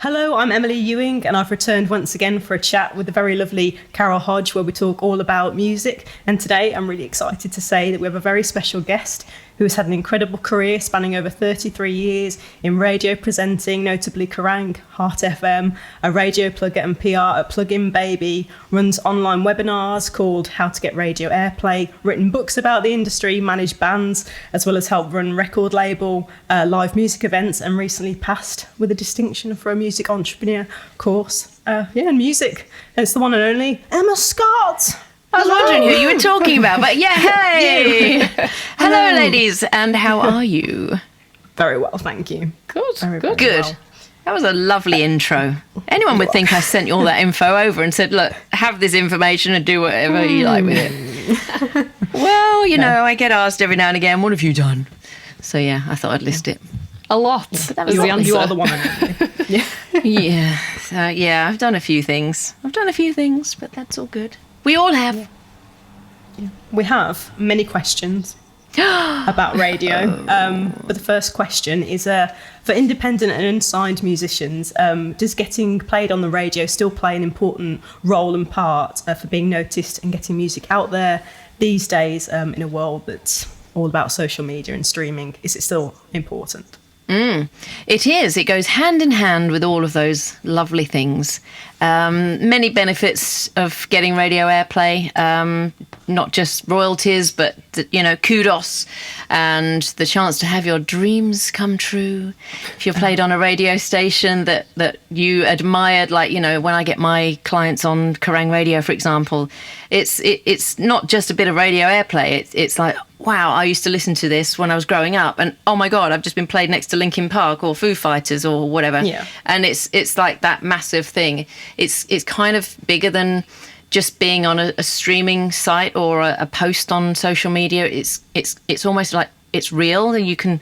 Hello, I'm Emily Ewing, and I've returned once again for a chat with the very lovely Carol Hodge, where we talk all about music. And today I'm really excited to say that we have a very special guest who has had an incredible career spanning over 33 years in radio presenting, notably Kerrang, Heart FM, a radio plugger and PR at Plug-in Baby, runs online webinars called How to Get Radio Airplay, written books about the industry, managed bands, as well as helped run record label, live music events, and recently passed with a distinction for a music entrepreneur course. And music. It's the one and only Emma Scott. I was wondering who you were talking about, but yeah, hey! Hello, ladies, and how are you? Very well, thank you. Good, Very good. well. That was a lovely intro. Anyone would think I sent you all that info over and said, look, have this information and do whatever you like with it. Well, you know, I get asked every now and again, what have you done? So, yeah, I thought I'd list it. A lot. That was the answer. You are the one and only. Yeah, I've done a few things. But that's all good. We all have. Yeah. We have many questions about radio. But the first question is, for independent and unsigned musicians, does getting played on the radio still play an important role and part for being noticed and getting music out there these days in a world that's all about social media and streaming? Is it still important? It is. It goes hand in hand with all of those lovely things. Many benefits of getting radio airplay, not just royalties, but, kudos and the chance to have your dreams come true. If you're played on a radio station that you admired, like, when I get my clients on Kerrang Radio, for example, it's not just a bit of radio airplay. It's like, wow, I used to listen to this when I was growing up, and oh my God, I've just been played next to Linkin Park or Foo Fighters or whatever. Yeah. And it's like that massive thing. It's kind of bigger than just being on a streaming site or a post on social media. It's almost like it's real, and you can.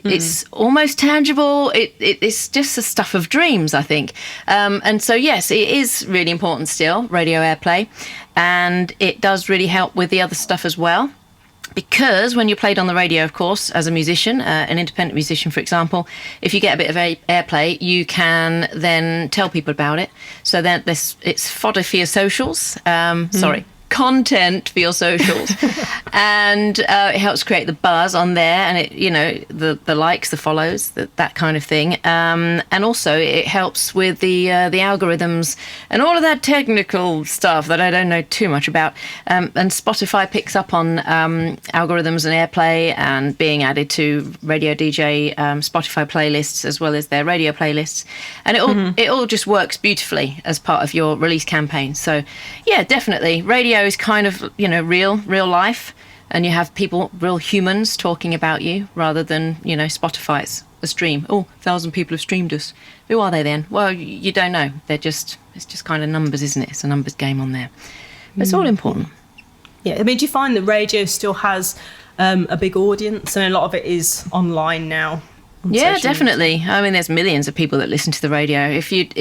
It's almost tangible. It's just the stuff of dreams, I think. And so, yes, it is really important still, radio airplay, and it does really help with the other stuff as well. Because when you're played on the radio, of course, as a musician, an independent musician, for example, if you get a bit of airplay, you can then tell people about it. So then it's fodder for your socials. Content for your socials. And it helps create the buzz on there, and it, the likes, the follows, that kind of thing. And also it helps with the algorithms and all of that technical stuff that I don't know too much about. And Spotify picks up on algorithms and airplay and being added to Radio DJ Spotify playlists as well as their radio playlists. And it all just works beautifully as part of your release campaign. So yeah, definitely radio is kind of real life, and you have people, real humans, talking about you rather than Spotify's a stream. 1,000 people have streamed us. Who are they then? Well, you don't know. It's just kind of numbers, isn't it? It's a numbers game on there. But it's all important. Yeah, I mean, do you find that radio still has a big audience, and a lot of it is online now? Yeah, definitely. Media? I mean, there's millions of people that listen to the radio. If you'd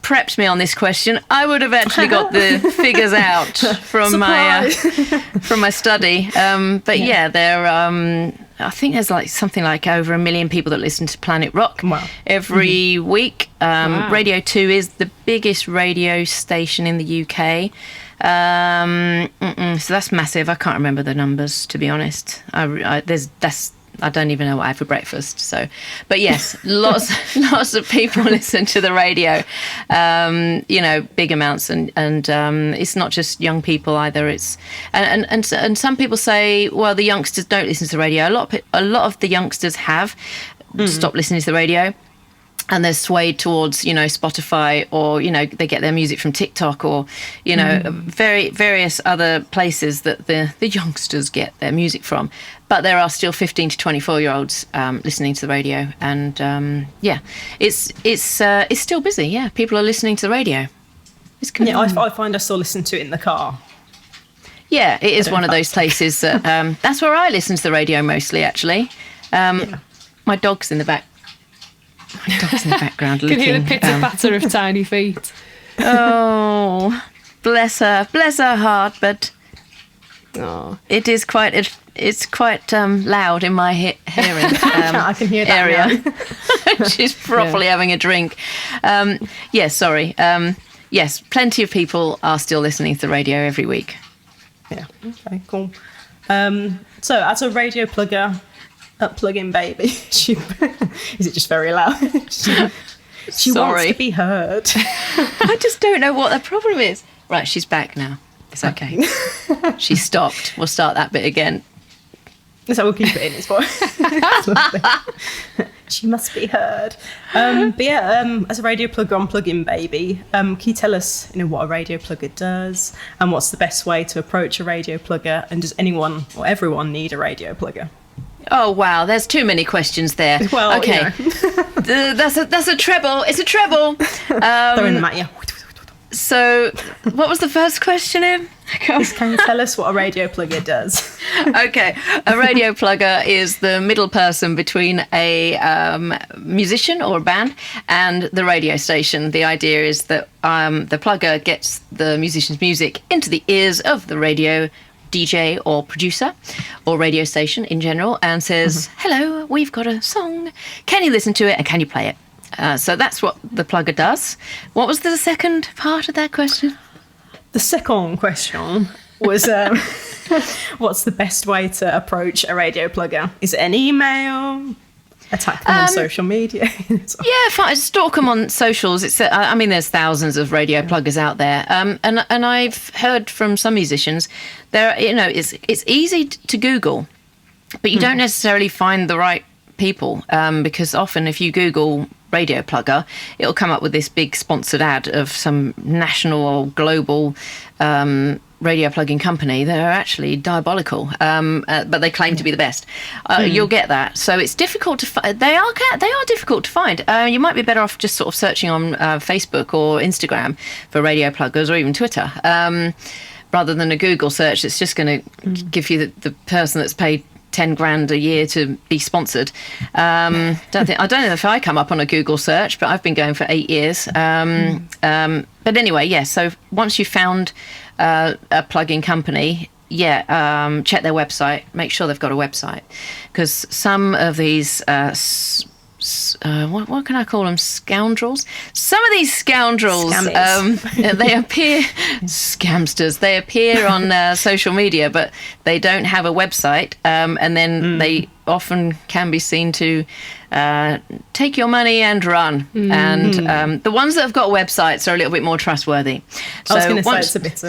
prepped me on this question, I would have actually got the figures out from my study. But there I think there's something like over 1 million people that listen to Planet Rock every week. Radio 2 is the biggest radio station in the UK. So that's massive. I can't remember the numbers, to be honest. I don't even know what I had for breakfast. So, but yes, lots of people listen to the radio. Big amounts, and it's not just young people either. It's and some people say, well, the youngsters don't listen to the radio. A lot of the youngsters have stopped listening to the radio. And they're swayed towards, Spotify, or, they get their music from TikTok, or, various other places that the youngsters get their music from. But there are still 15 to 24-year-olds listening to the radio. And, it's still busy, yeah. People are listening to the radio. It's good. Yeah, I find I still listen to it in the car. Yeah, it is one of those places that... that's where I listen to the radio mostly, actually. My dog's in the back. My dog's in the background looking. Can hear the pitter-patter of tiny feet. Oh, bless her heart, but it is quite it's quite loud in my hearing I can hear that area. now. She's properly having a drink. Yes, sorry. Yes, plenty of people are still listening to the radio every week. Yeah. Okay. Cool. So, as a radio plug-in baby, is it just very loud? She wants to be heard. I just don't know what the problem is. Right, she's back now. It's okay. She stopped. We'll start that bit again. So we'll keep it in. It's fine. It's lovely. She must be heard. But yeah, as a radio plug-in baby, can you tell us, what a radio plugger does, and what's the best way to approach a radio plugger? And does anyone or everyone need a radio plugger? Oh wow, there's too many questions there. Well, okay, that's a treble. It's a treble. Throwing them at you. So, what was the first question, Em? Can you tell us what a radio plugger does? Okay, a radio plugger is the middle person between a musician or a band and the radio station. The idea is that the plugger gets the musician's music into the ears of the radio DJ or producer or radio station in general and says, hello, we've got a song. Can you listen to it and can you play it? So that's what the plugger does. What was the second part of that question? The second question was, what's the best way to approach a radio plugger? Is it an email? Attack them on social media? Yeah, stalk them on socials. There's thousands of radio pluggers out there, and I've heard from some musicians it's easy to Google, but you don't necessarily find the right people because often if you Google radio plugger, it'll come up with this big sponsored ad of some national or global radio plugging company that are actually diabolical, but they claim to be the best. You'll get that. So it's difficult to find. They are difficult to find. You might be better off just sort of searching on Facebook or Instagram for radio pluggers or even Twitter. Rather than a Google search, it's just going to give you the person that's paid 10 grand a year to be sponsored. I don't know if I come up on a Google search, but I've been going for 8 years. But anyway, yeah. So once you've found a plug-in company, check their website. Make sure they've got a website, because some of these what can I call them? Scoundrels. Some of these scoundrels, they appear scamsters. They appear on social media, but they don't have a website, and then they often can be seen to take your money and run. And the ones that have got websites are a little bit more trustworthy. So I was going to say it's a bit.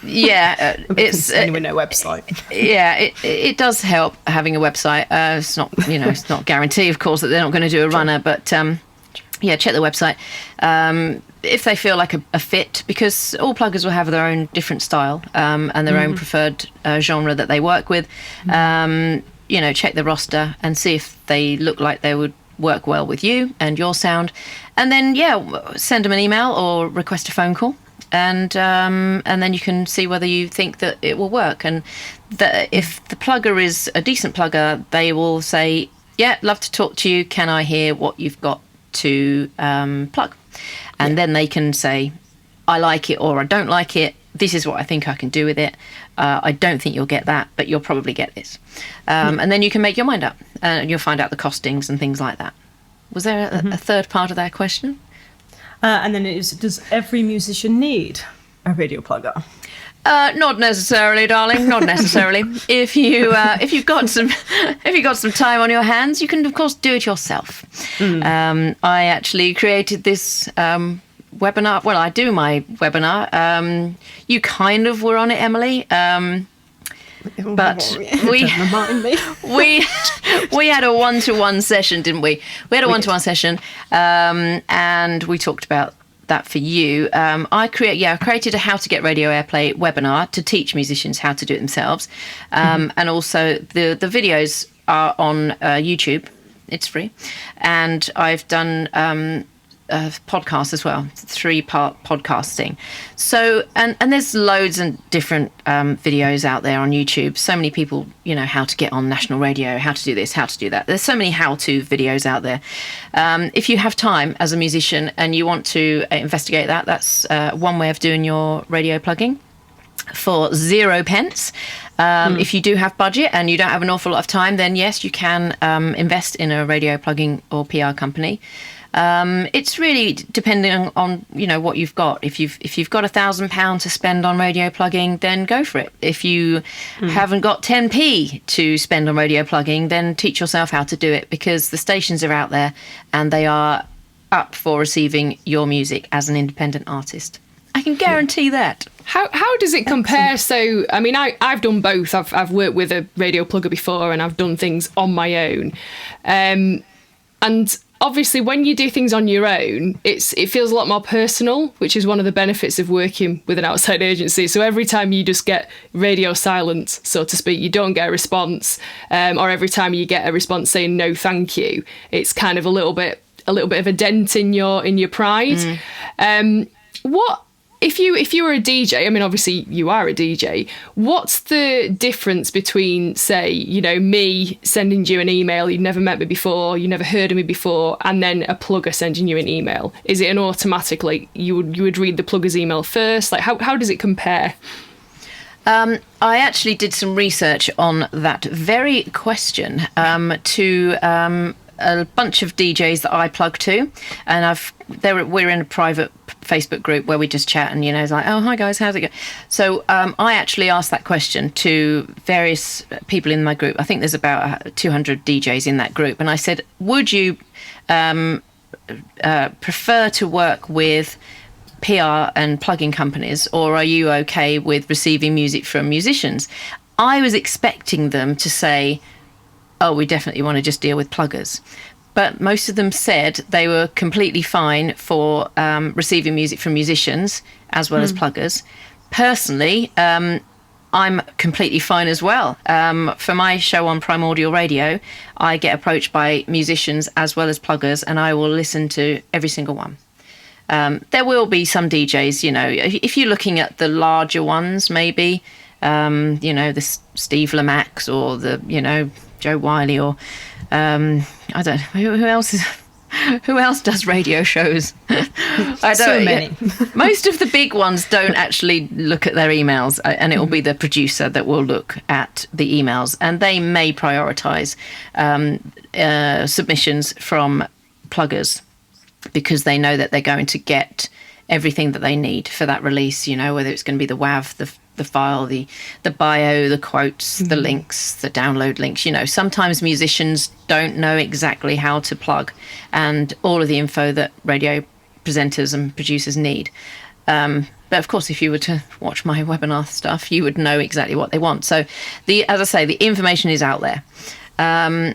It's anyway, no website. Yeah, it does help having a website. It's not, it's not guarantee, of course, that they're not going to do a runner, but check the website if they feel like a fit, because all pluggers will have their own different style and their own preferred genre that they work with. Check the roster and see if they look like they would work well with you and your sound, and then send them an email or request a phone call. And then you can see whether you think that it will work. And if the plugger is a decent plugger, they will say, yeah, love to talk to you. Can I hear what you've got to plug? And then they can say, I like it or I don't like it. This is what I think I can do with it. I don't think you'll get that, but you'll probably get this. And then you can make your mind up. And you'll find out the costings and things like that. Was there a third part of that question? And then does every musician need a radio plugger? Not necessarily, darling. Not necessarily. If you've got some time on your hands, you can of course do it yourself. I actually created this webinar. Well, I do my webinar. You kind of were on it, Emily. But we had a one-to-one session, didn't we? We had a one-to-one session, and we talked about that for you. I created a How to Get Radio Airplay webinar to teach musicians how to do it themselves, and also the videos are on YouTube. It's free, and I've done podcast as well, 3-part podcasting. So and there's loads and different videos out there on YouTube. So many people, how to get on national radio, how to do this, how to do that. There's so many how-to videos out there. If you have time as a musician and you want to investigate that, that's one way of doing your radio plugging. for 0 pence. If you do have budget and you don't have an awful lot of time, then yes, you can invest in a radio plugging or PR company. It's really depending on what you've got. If you've got £1,000 to spend on radio plugging, then go for it. If you haven't got 10p to spend on radio plugging, then teach yourself how to do it, because the stations are out there and they are up for receiving your music as an independent artist. I can guarantee that. How does it compare? So, I mean, I've done both. I've worked with a radio plugger before, and I've done things on my own. And obviously, when you do things on your own, it feels a lot more personal, which is one of the benefits of working with an outside agency. So every time you just get radio silence, so to speak, you don't get a response, or every time you get a response saying no, thank you, it's kind of a little bit of a dent in your pride. What? If you were a DJ, I mean, obviously you are a DJ, what's the difference between, say, me sending you an email, you've never met me before, you never heard of me before, and then a plugger sending you an email? Is it an automatic, like, you would read the plugger's email first? Like, how does it compare? I actually did some research on that very question to a bunch of DJs that I plug to, and we're in a private Facebook group where we just chat, and it's like, oh, hi guys, how's it going? So I actually asked that question to various people in my group. I think there's about 200 DJs in that group, and I said, would you prefer to work with PR and plugging companies, or are you okay with receiving music from musicians? I was expecting them to say, oh, we definitely want to just deal with pluggers. But most of them said they were completely fine for receiving music from musicians as well as pluggers. Personally, I'm completely fine as well. For my show on Primordial Radio, I get approached by musicians as well as pluggers, and I will listen to every single one. There will be some DJs, if you're looking at the larger ones, maybe, the Steve Lamax or the, Joe Wiley, or I don't know who else does radio shows. I don't. So many. Most of the big ones don't actually look at their emails, and it will be the producer that will look at the emails, and they may prioritise submissions from pluggers because they know that they're going to get everything that they need for that release. Whether it's going to be the WAV, the file, the bio, the quotes, the links, the download links. Sometimes musicians don't know exactly how to plug and all of the info that radio presenters and producers need. But of course, if you were to watch my webinar stuff, you would know exactly what they want. So as I say, the information is out there. As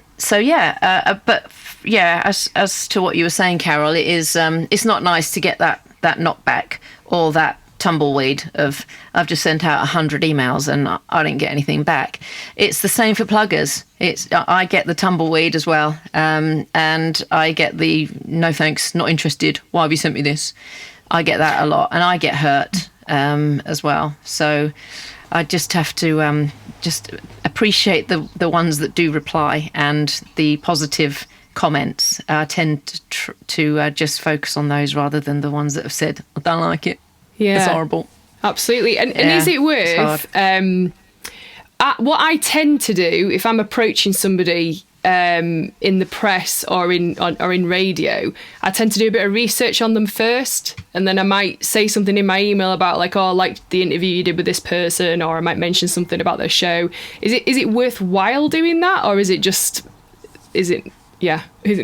to what you were saying, Carol, it is, it's not nice to get that knockback or that tumbleweed of I've just sent out 100 emails and I didn't get anything back. It's the same for pluggers. I get the tumbleweed as well, and I get the no thanks, not interested, why have you sent me this? I get that a lot, and I get hurt as well. So I just have to just appreciate the ones that do reply and the positive comments. I tend to just focus on those rather than the ones that have said, I don't like it. Yeah, it's horrible. Absolutely. And is it worth what I tend to do if I'm approaching somebody in the press or in radio, I tend to do a bit of research on them first, and then I might say something in my email about like, oh, I liked the interview you did with this person, or I might mention something about their show. Is it worthwhile doing that, or is it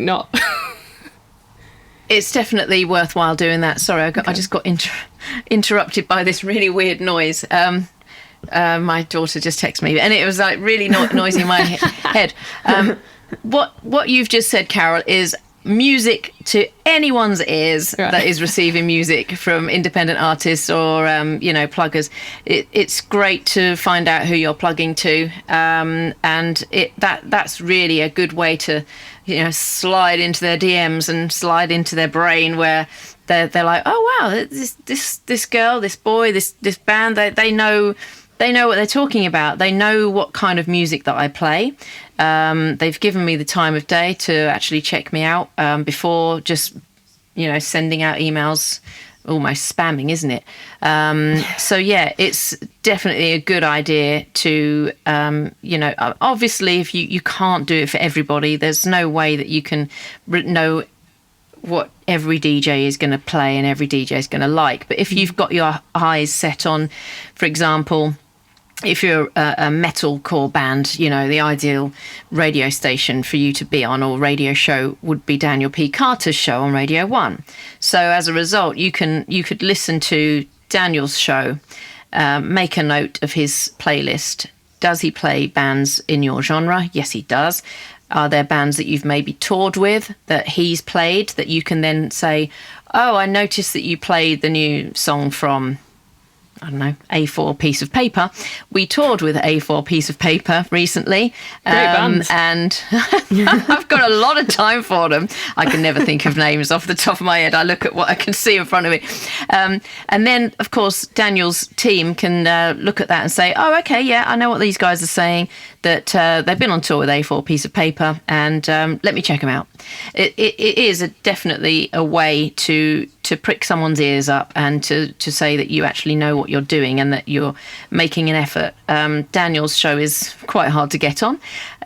not? It's definitely worthwhile doing that. Sorry, I just got interrupted by this really weird noise. My daughter just texted me, and it was like really noisy in my head. What you've just said, Carol, is music to anyone's ears that is receiving music from independent artists or pluggers. It's great to find out who you're plugging to, and that's really a good way to slide into their DMs and slide into their brain, where they're like, oh wow, this girl, this boy, this band, they know what they're talking about. They know what kind of music that I play. They've given me the time of day to actually check me out before just sending out emails almost spamming, isn't it? So yeah, it's definitely a good idea to, obviously if you can't do it for everybody, there's no way that you can know what every DJ is going to play and every DJ is going to like. But if you've got your eyes set on, for example, if you're a metalcore band, the ideal radio station for you to be on or radio show would be Daniel P. Carter's show on Radio 1. So as a result, you could listen to Daniel's show, make a note of his playlist. Does he play bands in your genre? Yes, he does. Are there bands that you've maybe toured with that he's played that you can then say, oh, I noticed that you played the new song from, I don't know, A4 Piece of Paper. We toured with A4 Piece of Paper recently. Great bands. And I've got a lot of time for them. I can never think of names off the top of my head. I look at what I can see in front of me. And then, of course, Daniel's team can look at that and say, oh, okay, yeah, I know what these guys are saying, that they've been on tour with A4 Piece of Paper, and let me check them out. It is definitely a way to prick someone's ears up and to say that you actually know what you're doing and that you're making an effort. Daniel's show is quite hard to get on,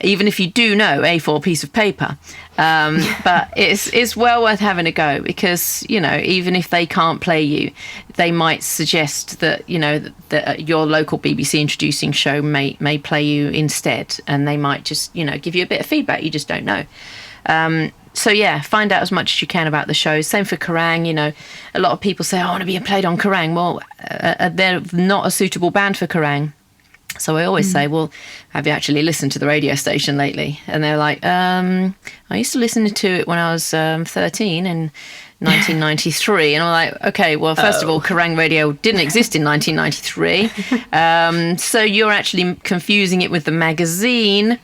even if you do know A4 Piece of Paper. But it's well worth having a go, because, even if they can't play you, they might suggest that, that your local BBC introducing show may play you instead, and they might just, give you a bit of feedback. You just don't know. So yeah, find out as much as you can about the shows. Same for Kerrang. A lot of people say, I want to be played on Kerrang. Well, they're not a suitable band for Kerrang. So I always say, well, have you actually listened to the radio station lately? And they're like, I used to listen to it when I was 13 in 1993. And I'm like, okay, well, first of all, Kerrang Radio didn't exist in 1993. So you're actually confusing it with the magazine.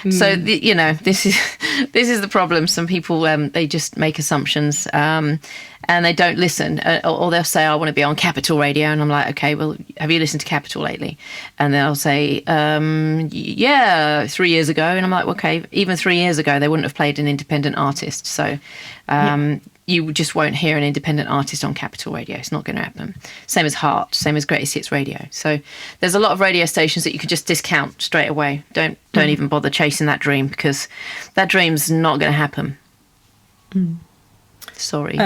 So, this is the problem. Some people, they just make assumptions. And they don't listen, or they'll say, I want to be on Capital Radio. And I'm like, okay, well, have you listened to Capital lately? And they'll say, yeah, 3 years ago. And I'm like, okay, even 3 years ago, they wouldn't have played an independent artist. So you just won't hear an independent artist on Capital Radio. It's not going to happen. Same as Heart, same as Greatest Hits Radio. So there's a lot of radio stations that you could just discount straight away. Don't even bother chasing that dream, because that dream's not going to happen. Sorry.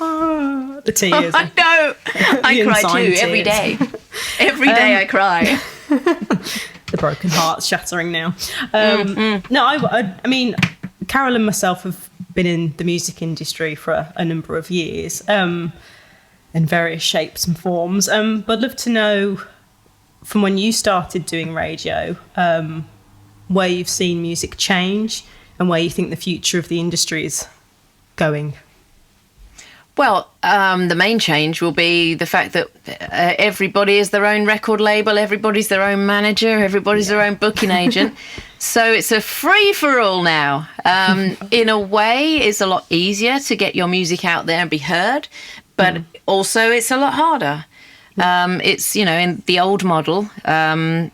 Oh, the tears. I know. I cry too tears. every day. Every day I cry. The broken heart's shattering now. No, I mean, Carol and myself have been in the music industry for a number of years, in various shapes and forms. But I'd love to know, from when you started doing radio, where you've seen music change and where you think the future of the industry is going. Well, the main change will be the fact that everybody is their own record label, everybody's their own manager, everybody's their own booking agent. So it's a free-for-all now. In a way, it's a lot easier to get your music out there and be heard, but also it's a lot harder. It's, in the old model, the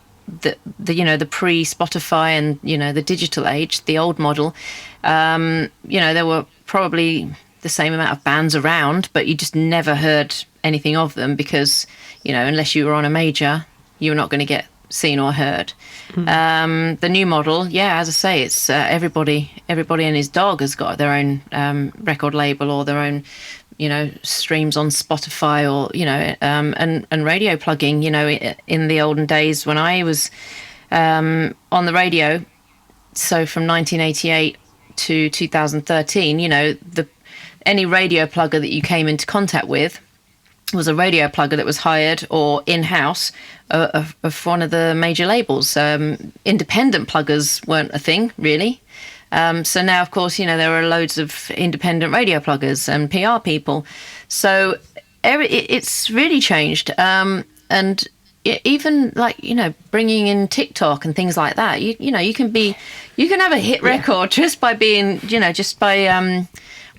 pre-Spotify and, the digital age, the old model, there were probably the same amount of bands around, but you just never heard anything of them because, unless you were on a major, you were not going to get seen or heard. The new model, as I say, it's everybody and his dog has got their own record label or their own, streams on Spotify or, and radio plugging. In the olden days when I was on the radio, so from 1988 to 2013, any radio plugger that you came into contact with was a radio plugger that was hired or in-house of one of the major labels. Independent pluggers weren't a thing, really. So now, of course, there are loads of independent radio pluggers and PR people. So it's really changed. And even bringing in TikTok and things like that, you can have a hit record just by being,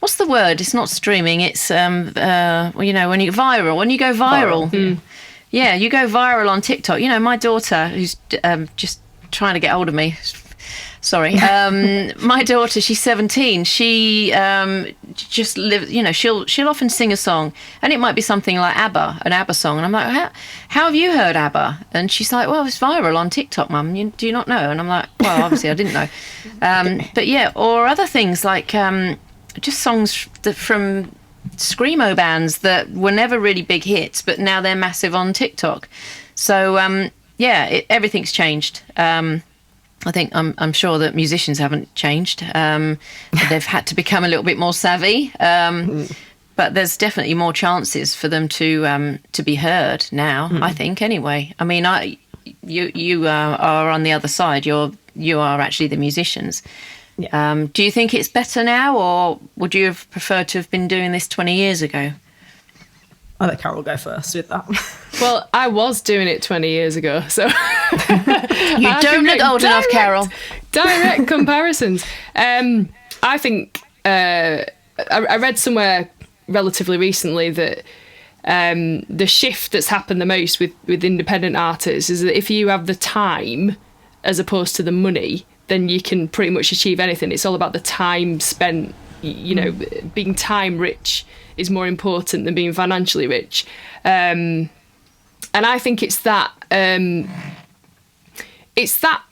what's the word? It's not streaming. It's when you viral. When you go viral, you go viral on TikTok. My daughter, who's just trying to get hold of me, Sorry. My daughter, she's 17. She just lives, she'll often sing a song, and it might be something like an ABBA song. And I'm like, how have you heard ABBA? And she's like, well, it's viral on TikTok, Mum. Do you not know? And I'm like, well, obviously I didn't know. But yeah, or other things like just songs from screamo bands that were never really big hits, but now they're massive on TikTok. So everything's changed. I think I'm sure that musicians haven't changed. They've had to become a little bit more savvy, but there's definitely more chances for them to be heard now. I think anyway. I mean, you are on the other side. You are actually the musicians. Yeah. Do you think it's better now, or would you have preferred to have been doing this 20 years ago? I'll let Carol go first with that. Well, I was doing it 20 years ago, so... You don't look old enough, Carol. Direct comparisons. I think... I read somewhere relatively recently that the shift that's happened the most with independent artists is that if you have the time as opposed to the money, then you can pretty much achieve anything. It's all about the time spent, being time rich is more important than being financially rich. And I think it's that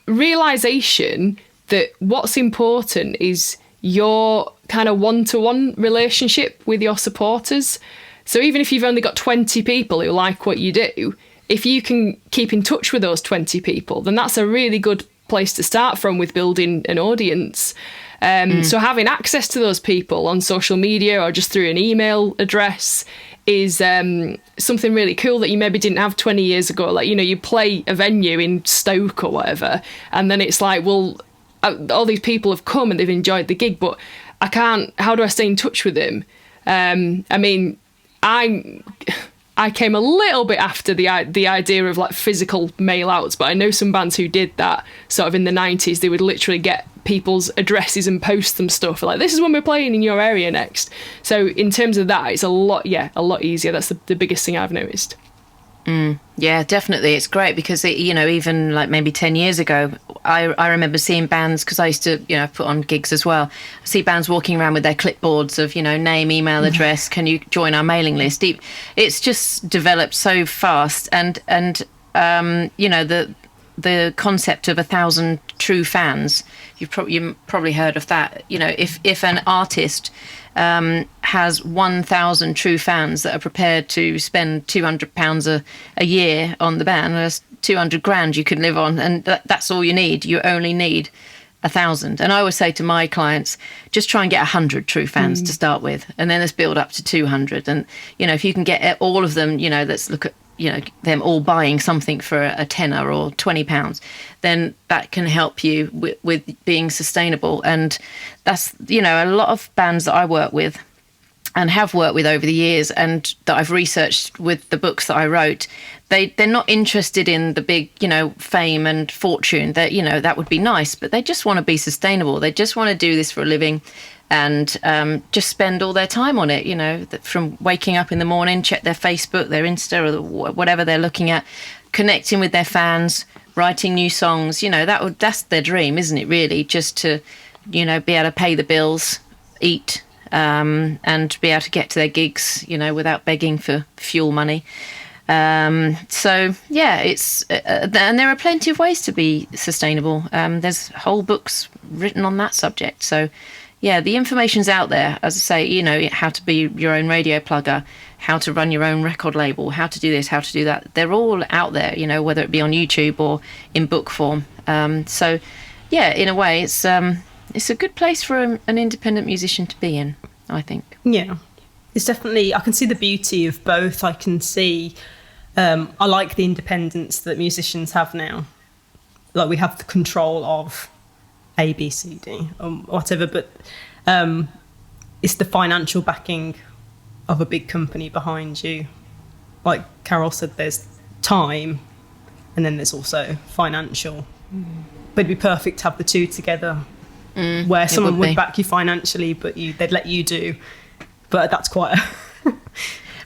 realization that what's important is your kind of one-to-one relationship with your supporters. So even if you've only got 20 people who like what you do, if you can keep in touch with those 20 people, then that's a really good place to start from with building an audience. So having access to those people on social media or just through an email address is something really cool that you maybe didn't have 20 years ago. Like, you play a venue in Stoke or whatever, and then it's like, well, all these people have come and they've enjoyed the gig, but how do I stay in touch with them? I mean, I came a little bit after the idea of like physical mail outs, but I know some bands who did that sort of in the 90s. They would literally get people's addresses and post them stuff like, this is when we're playing in your area next. So in terms of that, it's a lot easier. That's the biggest thing I've noticed. Yeah, definitely. It's great because, even like maybe 10 years ago, I remember seeing bands, because I used to, put on gigs as well. I see bands walking around with their clipboards of, name, email address, can you join our mailing list? It's just developed so fast. And the concept of 1,000 true fans, you've probably heard of that. If an artist has 1,000 true fans that are prepared to spend £200 a year on the band, that's 200 grand you can live on, and that's all you need. You only need 1,000. And I always say to my clients, just try and get 100 true fans to start with, and then let's build up to 200. And if you can get all of them, let's look at them all buying something for a tenner or £20, then that can help you with being sustainable. And that's, a lot of bands that I work with and have worked with over the years and that I've researched with the books that I wrote, they're not interested in the big, fame and fortune. That, that would be nice, but they just want to be sustainable. They just want to do this for a living and just spend all their time on it, from waking up in the morning, check their Facebook, their Insta, or whatever they're looking at, connecting with their fans, writing new songs. That's their dream, isn't it, really? Just to, be able to pay the bills, eat, and be able to get to their gigs, without begging for fuel money. So yeah, it's and there are plenty of ways to be sustainable. There's whole books written on that subject. So yeah, the information's out there. As I say, how to be your own radio plugger, how to run your own record label, how to do this, how to do that. They're all out there, whether it be on YouTube or in book form. So yeah, in a way, it's a good place for an independent musician to be in, I think. Yeah, it's definitely, I can see the beauty of both. I can see, I like the independence that musicians have now. Like, we have the control of A, B, C, D, or whatever, but it's the financial backing of a big company behind you. Like Carol said, there's time and then there's also financial. But it'd be perfect to have the two together, where someone would back you financially, but they'd let you do. But that's quite a...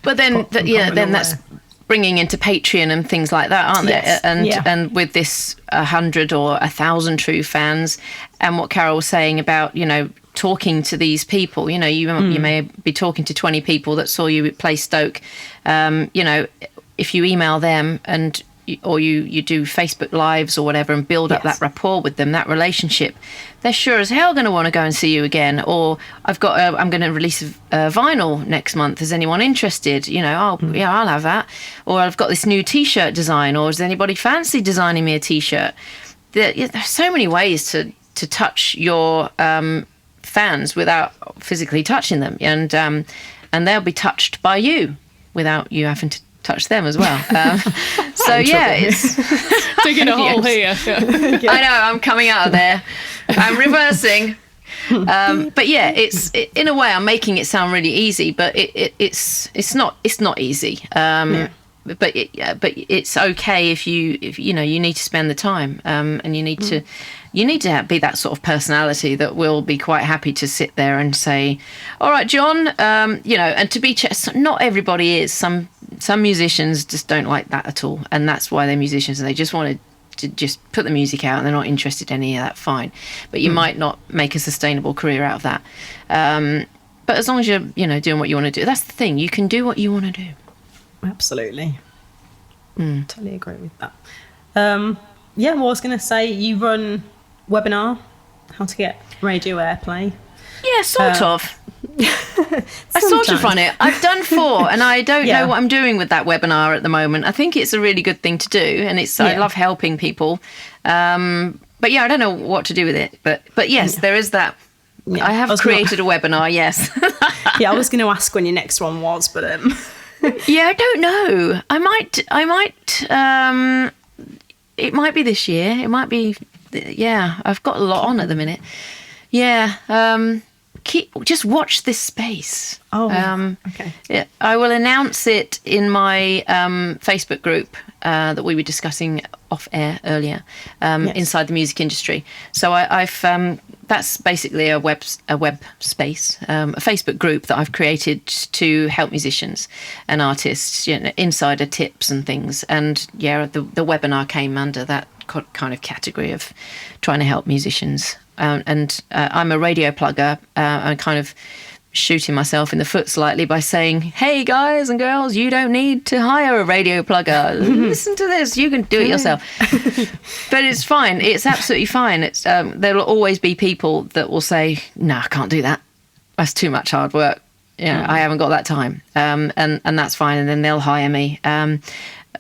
But then, then bringing into Patreon and things like that, aren't Yes. they? And with this 100 or 1,000 true fans, and what Carol was saying about, you know, talking to these people, you know, you may be talking to 20 people that saw you play Stoke. You know, if you email them or you do Facebook Lives or whatever and build up that rapport with them, that relationship, they're sure as hell going to want to go and see you again. Or I'm going to release a vinyl next month. Is anyone interested? You know, I'll have that. Or I've got this new T-shirt design. Or does anybody fancy designing me a T-shirt? There's so many ways to touch your fans without physically touching them, and they'll be touched by you without you having to touch them as well. So it's digging a hole here. I know, I'm coming out of there. I'm reversing. But yeah, in a way I'm making it sound really easy, but it's not easy. But it's okay if you know you need to spend the time, and you need to be that sort of personality that will be quite happy to sit there and say, all right, John, you know, and to be not everybody is. Some musicians just don't like that at all, and that's why they're musicians, and they just want to just put the music out and they're not interested in any of that, fine. But you might not make a sustainable career out of that. But as long as you're, you know, doing what you want to do, that's the thing. You can do what you want to do. Absolutely. Totally agree with that. Well, I was going to say, you run webinar, how to get radio airplay. Yeah, sort of. I sort of run it. I've done 4, and I don't know what I'm doing with that webinar at the moment. I think it's a really good thing to do, and I love helping people. But yeah, I don't know what to do with it. But yes, there is that. Yeah. I have created a webinar, yes. Yeah, I was going to ask when your next one was, but yeah, I don't know. I might. It might be this year. It might be. Yeah, I've got a lot on at the minute. Yeah. Just watch this space. Oh, okay. Yeah, I will announce it in my Facebook group that we were discussing off air earlier, inside the music industry. So I've that's basically a web space, a Facebook group that I've created to help musicians and artists, you know, insider tips and things. And yeah, the webinar came under that kind of category of trying to help musicians. And I'm a radio plugger. I'm kind of shooting myself in the foot slightly by saying, hey guys and girls, you don't need to hire a radio plugger. Listen to this, you can do it yourself. But it's fine, it's absolutely fine. It's there'll always be people that will say, no, I can't do that, that's too much hard work, I haven't got that time, and that's fine, and then they'll hire me.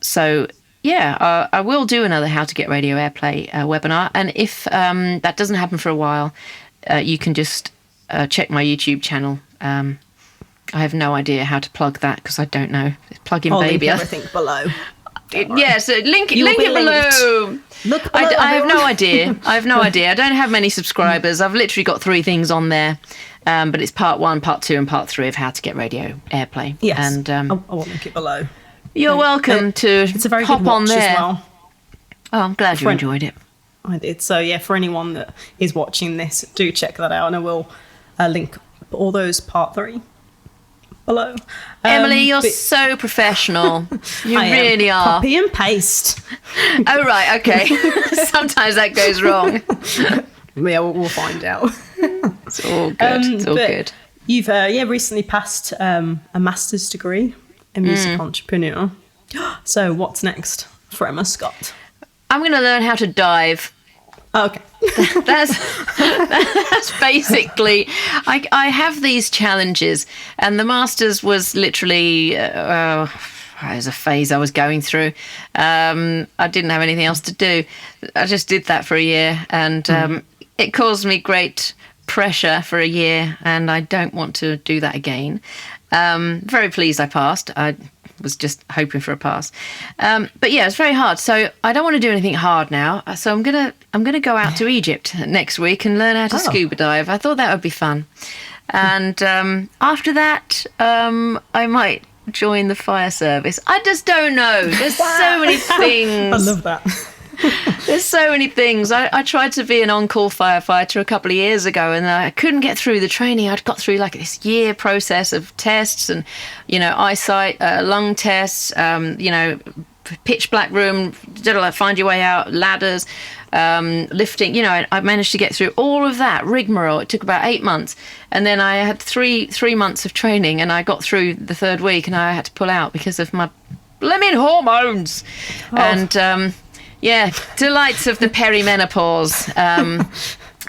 So yeah, I will do another How to Get Radio Airplay webinar, and if that doesn't happen for a while, you can just check my YouTube channel. I have no idea how to plug that because I don't know. Plug in, baby. Link everything below. Yeah, so link it below. Look below. I have no idea. I don't have many subscribers. I've literally got 3 things on there. But it's part 1, part 2, and part 3 of How to Get Radio Airplay. Yes, and I will link it below. You're welcome to it's a very hop good watch on there. As well. Oh, I'm glad you enjoyed it. I did. So yeah, for anyone that is watching this, do check that out, and I will link all those part 3 below. Emily, you're so professional. You really are. Copy and paste. Oh right, okay. Sometimes that goes wrong. Yeah, we'll find out. It's all good. It's all good. You've recently passed a master's degree in music entrepreneur. So what's next for Emma Scott? I'm going to learn how to dive. Oh, okay. That's basically, I have these challenges, and the masters was literally it was a phase I was going through. I didn't have anything else to do. I just did that for a year, and it caused me great pressure for a year, and I don't want to do that again. Very pleased I passed. I was just hoping for a pass. But yeah, it's very hard. So I don't want to do anything hard now. So I'm gonna go out to Egypt next week and learn how to scuba dive. I thought that would be fun. And after that, I might join the fire service. I just don't know. There's so many things. I love that. There's so many things. I tried to be an on-call firefighter a couple of years ago, and I couldn't get through the training. I'd got through like this year process of tests and, eyesight, lung tests, pitch black room, find your way out, ladders, lifting. I managed to get through all of that rigmarole. It took about 8 months, and then I had three months of training, and I got through the third week, and I had to pull out because of my blimmin' hormones. And delights of the perimenopause.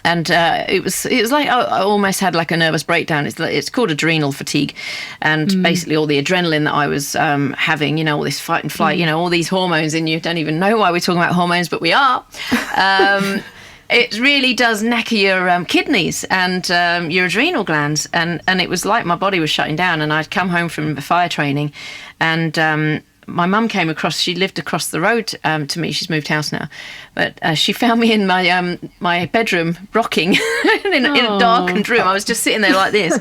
And it was like I almost had like a nervous breakdown. It's called adrenal fatigue, and basically all the adrenaline that I was having, all this fight and flight, all these hormones in you. Don't even know why we're talking about hormones, but we are. It really does knacker your kidneys and your adrenal glands, and it was like my body was shutting down. And I'd come home from the fire training, and my mum came across. She lived across the road to me. She's moved house now, but she found me in my bedroom rocking in a darkened room. I was just sitting there like this,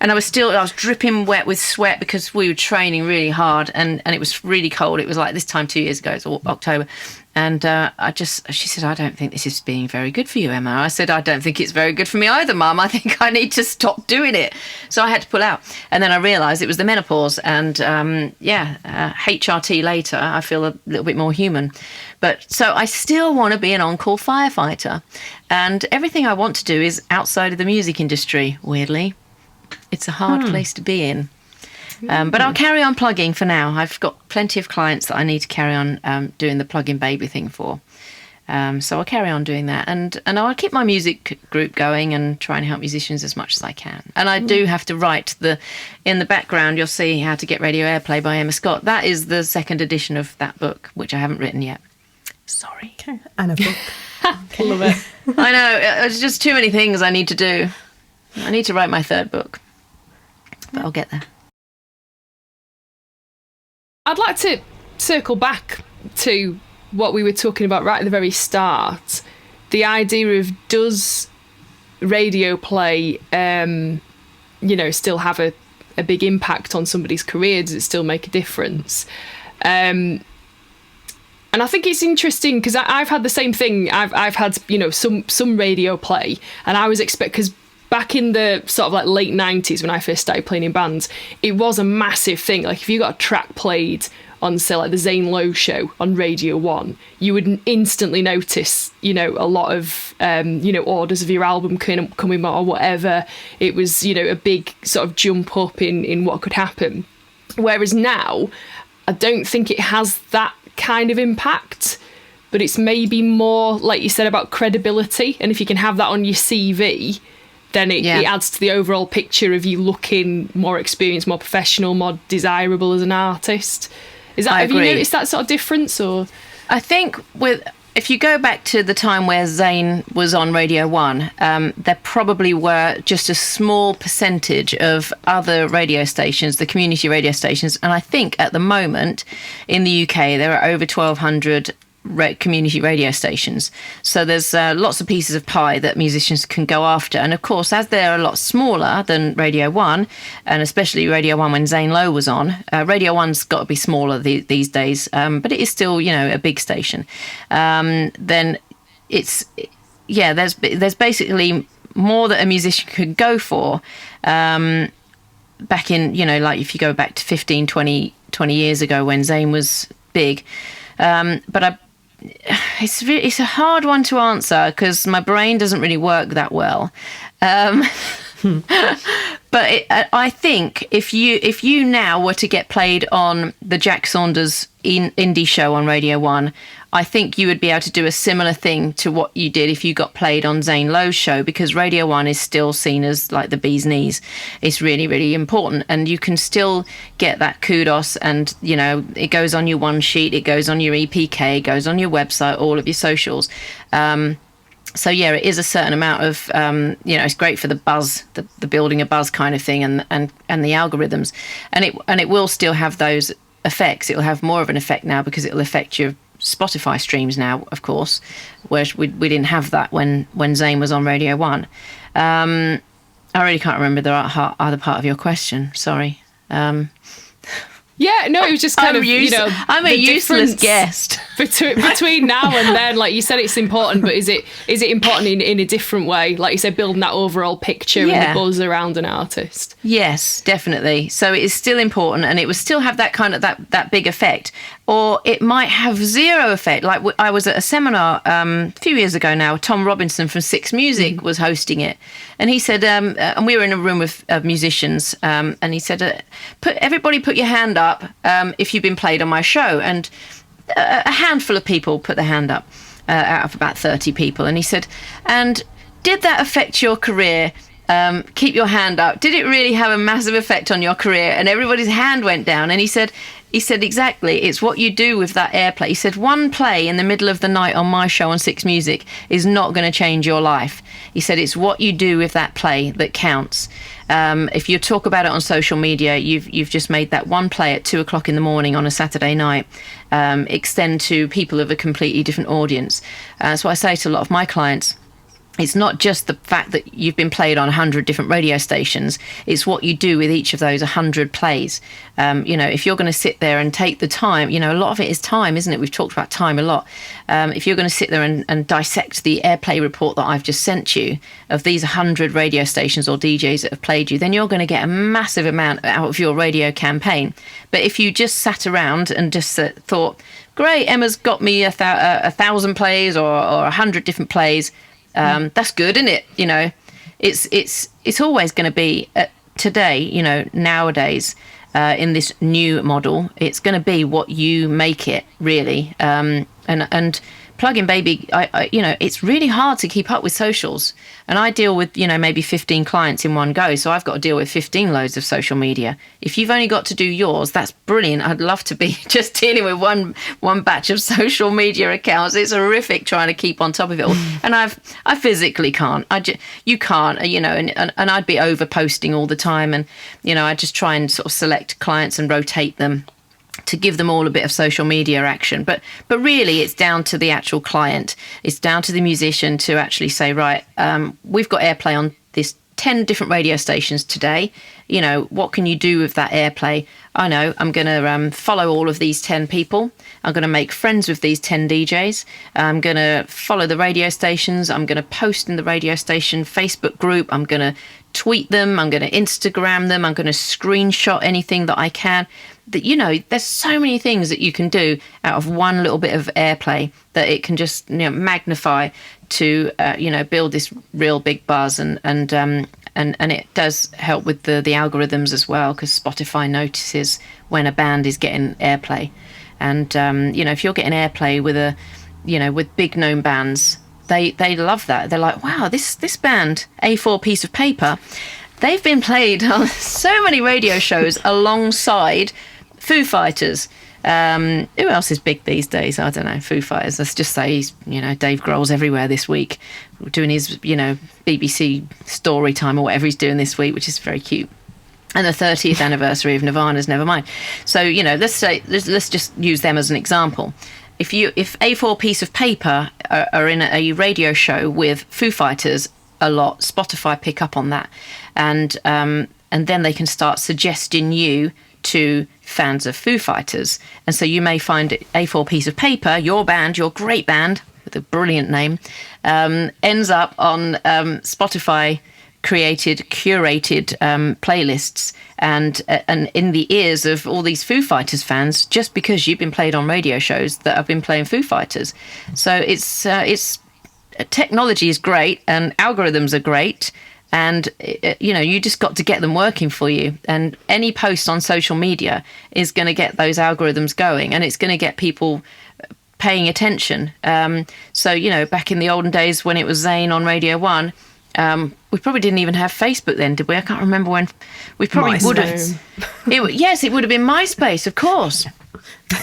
and I was dripping wet with sweat because we were training really hard, and it was really cold. It was like this time 2 years ago. It's October. And she said, "I don't think this is being very good for you, Emma." I said, "I don't think it's very good for me either, Mum. I think I need to stop doing it." So I had to pull out. And then I realised it was the menopause. And HRT later, I feel a little bit more human. But so I still want to be an on-call firefighter. And everything I want to do is outside of the music industry, weirdly. It's a hard place to be in. But I'll carry on plugging for now. I've got plenty of clients that I need to carry on doing the plug-in baby thing for. So I'll carry on doing that. And I'll keep my music group going and try and help musicians as much as I can. And I do have to write in the background, you'll see How to Get Radio Airplay by Emma Scott. That is the second edition of that book, which I haven't written yet. Sorry. Okay. And a book. Love it. I know. There's just too many things I need to do. I need to write my third book. But I'll get there. I'd like to circle back to what we were talking about right at the very start. The idea of, does radio play, still have a big impact on somebody's career? Does it still make a difference? And I think it's interesting because I've had the same thing. I've had, some radio play, and I was because back in the sort of like late 90s when I first started playing in bands, it was a massive thing. Like if you got a track played on, say, like the Zane Lowe show on Radio 1, you would instantly notice, a lot of, orders of your album coming or whatever. It was, a big sort of jump up in what could happen. Whereas now, I don't think it has that kind of impact, but it's maybe more, like you said, about credibility. And if you can have that on your CV, then it adds to the overall picture of you looking more experienced, more professional, more desirable as an artist. Have you noticed that sort of difference? Or I think if you go back to the time where Zane was on Radio 1, there probably were just a small percentage of other radio stations, the community radio stations, and I think at the moment in the UK there are over 1,200 community radio stations. So there's lots of pieces of pie that musicians can go after. And of course, as they're a lot smaller than Radio 1, and especially Radio 1 when Zane Lowe was on, Radio 1's got to be smaller these days, but it is still, a big station. Then there's basically more that a musician could go for. Back in, like if you go back to 15, 20 years ago when Zane was big. But it's a hard one to answer because my brain doesn't really work that well. But I think if you now were to get played on the Jack Saunders indie show on Radio 1, I think you would be able to do a similar thing to what you did if you got played on Zane Lowe's show, because Radio 1 is still seen as like the bee's knees. It's really, really important, and you can still get that kudos, and it goes on your one sheet, it goes on your EPK, it goes on your website, all of your socials. So yeah, it is a certain amount of it's great for the buzz, the building a buzz kind of thing, and the algorithms, and it will still have those effects. It will have more of an effect now because it will affect your Spotify streams now, of course, whereas we didn't have that when Zane was on Radio 1. I really can't remember the other part of your question. Sorry. Yeah, no, it was just kind I'm a useless guest. Between now and then, like you said, it's important, but is it important in a different way? Like you said, building that overall picture and the buzz around an artist. Yes, definitely. So it is still important, and it will still have that kind of that big effect, or it might have zero effect. Like I was at a seminar a few years ago now. Tom Robinson from Six Music was hosting it, and he said, and we were in a room of musicians, and he said, everybody put your hand up if you've been played on my show. And a handful of people put their hand up out of about 30 people. And he said, and did that affect your career? Keep your hand up. Did it really have a massive effect on your career? And everybody's hand went down. And he said, exactly, it's what you do with that airplay. He said, one play in the middle of the night on my show on Six Music is not going to change your life. He said, it's what you do with that play that counts. If you talk about it on social media, you've just made that one play at 2:00 in the morning on a Saturday night extend to people of a completely different audience. That's what I say to a lot of my clients. It's not just the fact that you've been played on 100 different radio stations. It's what you do with each of those 100 plays. If you're going to sit there and take the time, a lot of it is time, isn't it? We've talked about time a lot. If you're going to sit there and dissect the airplay report that I've just sent you of these 100 radio stations or DJs that have played you, then you're going to get a massive amount out of your radio campaign. But if you just sat around and just thought, great, Emma's got me 1,000 plays or 100 different plays, that's good, isn't it? It's always going to be today, nowadays, in this new model, it's going to be what you make it, really. And Plug-in Baby, it's really hard to keep up with socials. And I deal with, maybe 15 clients in one go. So I've got to deal with 15 loads of social media. If you've only got to do yours, that's brilliant. I'd love to be just dealing with one batch of social media accounts. It's horrific trying to keep on top of it all. And I physically can't. You can't, and I'd be over posting all the time. And, I just try and sort of select clients and rotate them to give them all a bit of social media action. But really, it's down to the actual client. It's down to the musician to actually say, right, we've got airplay on this 10 different radio stations today. What can you do with that airplay? I know I'm going to follow all of these 10 people. I'm going to make friends with these 10 DJs. I'm going to follow the radio stations. I'm going to post in the radio station Facebook group. I'm going to tweet them. I'm going to Instagram them. I'm going to screenshot anything that I can. That there's so many things that you can do out of one little bit of airplay that it can just magnify to build this real big buzz, and it does help with the algorithms as well, because Spotify notices when a band is getting airplay, and if you're getting airplay with with big known bands, they love that. They're like, wow, this band A4 Piece of Paper, they've been played on so many radio shows alongside Foo Fighters. Who else is big these days? I don't know. Foo Fighters. Let's just say he's, Dave Grohl's everywhere this week, doing his, BBC story time or whatever he's doing this week, which is very cute. And the 30th anniversary of Nirvana's Nevermind. So, let's just use them as an example. If A4 Piece of Paper are in a radio show with Foo Fighters a lot, Spotify pick up on that, and then they can start suggesting you to fans of Foo Fighters. And so you may find A4 Piece of Paper, your band, your great band with a brilliant name, ends up on Spotify curated playlists and in the ears of all these Foo Fighters fans, just because you've been played on radio shows that have been playing Foo Fighters. So it's technology is great and algorithms are great. And, you just got to get them working for you. And any post on social media is going to get those algorithms going, and it's going to get people paying attention. So, back in the olden days when it was Zayn on Radio 1, we probably didn't even have Facebook then, did we? I can't remember when. We probably would have. Yes, it would have been MySpace, of course.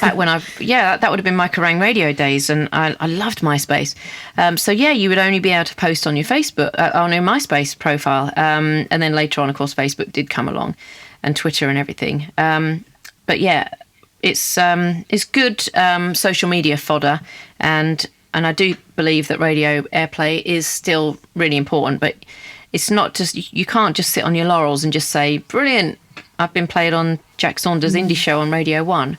Back when that would have been my Kerrang radio days, and I loved MySpace. So you would only be able to post on your Facebook, on your MySpace profile, and then later on, of course, Facebook did come along, and Twitter and everything. But it's good social media fodder, and I do believe that radio airplay is still really important, but it's not just, you can't just sit on your laurels and just say, brilliant, I've been played on Jack Saunders' indie show on Radio 1.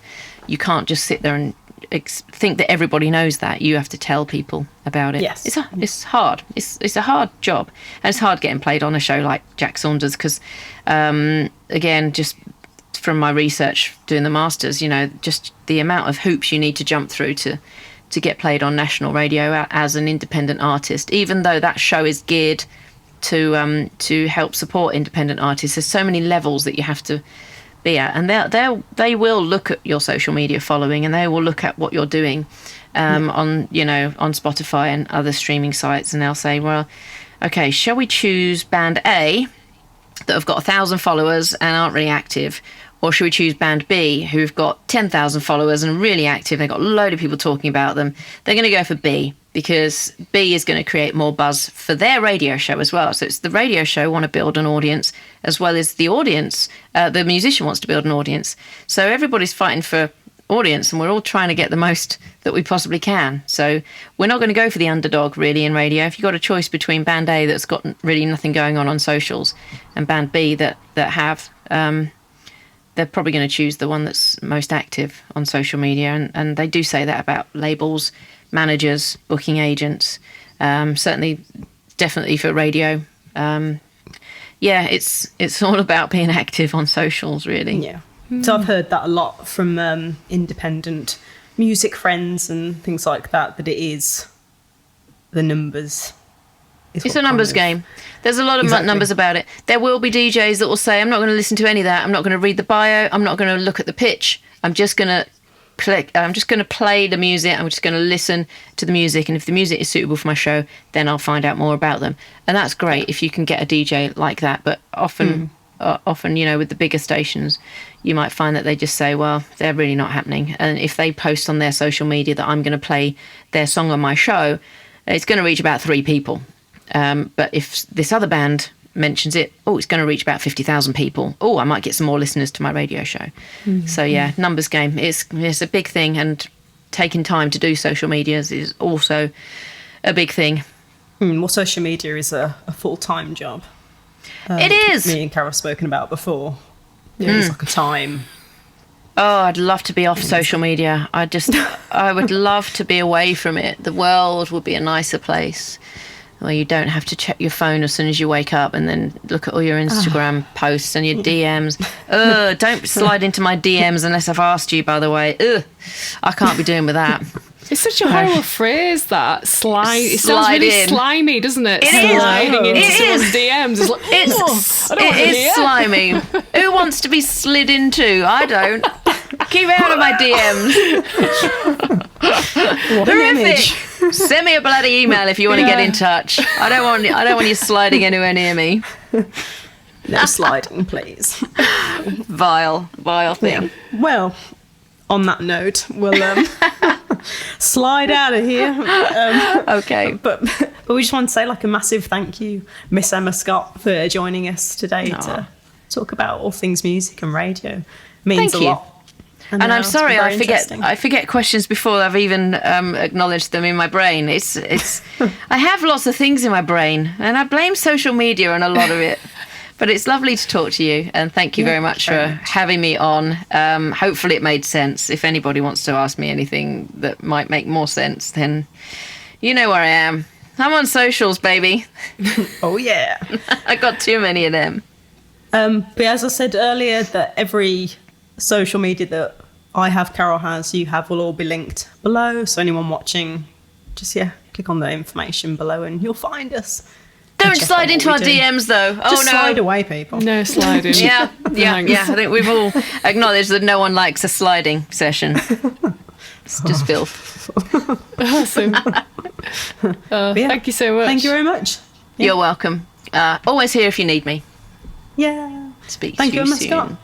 You can't just sit there and think that everybody knows that. You have to tell people about it. Yes. It's hard. It's a hard job. And it's hard getting played on a show like Jack Saunders because, again, just from my research doing the Masters, you know, just the amount of hoops you need to jump through to get played on national radio as an independent artist, even though that show is geared to help support independent artists. There's so many levels that you have to be at, and they will look at your social media following, and they will look at what you're doing on on Spotify and other streaming sites, and they'll say, well, okay, shall we choose band A that have got 1,000 followers and aren't really active, or should we choose band B who've got 10,000 followers and are really active? They've got a load of people talking about them. They're going to go for B because B is going to create more buzz for their radio show as well. So it's the radio show want to build an audience as well as the audience. The musician wants to build an audience. So everybody's fighting for audience, and we're all trying to get the most that we possibly can. So we're not going to go for the underdog really in radio. If you've got a choice between band A that's got really nothing going on socials and band B that have... they're probably going to choose the one that's most active on social media. And they do say that about labels, managers, booking agents, certainly, definitely for radio. It's all about being active on socials, really. Yeah. So I've heard that a lot from independent music friends and things like that it is the numbers. It's a numbers game. There's a lot of numbers about it. There will be DJs that will say, I'm not going to listen to any of that. I'm not going to read the bio. I'm not going to look at the pitch. I'm just going to click. I'm just going to play the music. I'm just going to listen to the music. And if the music is suitable for my show, then I'll find out more about them. And that's great if you can get a DJ like that. But often, with the bigger stations, you might find that they just say, well, they're really not happening. And if they post on their social media that I'm going to play their song on my show, it's going to reach about 3 people. But if this other band mentions it, it's going to reach about 50,000 people. I might get some more listeners to my radio show. Mm-hmm. So yeah, numbers game. It's a big thing, and taking time to do social medias is also a big thing. Well, social media is a full-time job. It is. Me and Carol have spoken about before. It's like a time. I'd love to be off social media. I would love to be away from it. The world would be a nicer place, where you don't have to check your phone as soon as you wake up and then look at all your Instagram posts and your DMs. Don't slide into my DMs unless I've asked you, by the way. I can't be doing with that. It's such a horrible phrase, that. Slide. It sounds really slimy, doesn't it? Sliding into someone's DMs. It's like, it is slimy. Who wants to be slid into? I don't. Keep out of my DMs. What an image. Send me a bloody email if you want to get in touch. I don't want you sliding anywhere near me. No sliding, please. Vile thing. Yeah. Well, on that note, we'll slide out of here. Okay. But we just want to say a massive thank you, Miss Emma Scott, for joining us today to talk about all things music and radio. Means a lot. And I'm sorry, I forget questions before I've even acknowledged them in my brain. It's I have lots of things in my brain, and I blame social media on a lot of it. But it's lovely to talk to you, and thank you very much for having me on. Hopefully it made sense. If anybody wants to ask me anything that might make more sense, then you know where I am. I'm on socials, baby. Oh, yeah. I got too many of them. But as I said earlier, that every social media that I have, Carol has, you have, will all be linked below. So anyone watching, just click on the information below and you'll find us. Don't slide into our DMs though. Just slide away, people. No sliding. Yeah. I think we've all acknowledged that no one likes a sliding session. It's just filth. Awesome. Thank you so much. Thank you very much. Yeah. You're welcome. Always here if you need me. Yeah. Speak Thank to you you, Emma soon. Scott.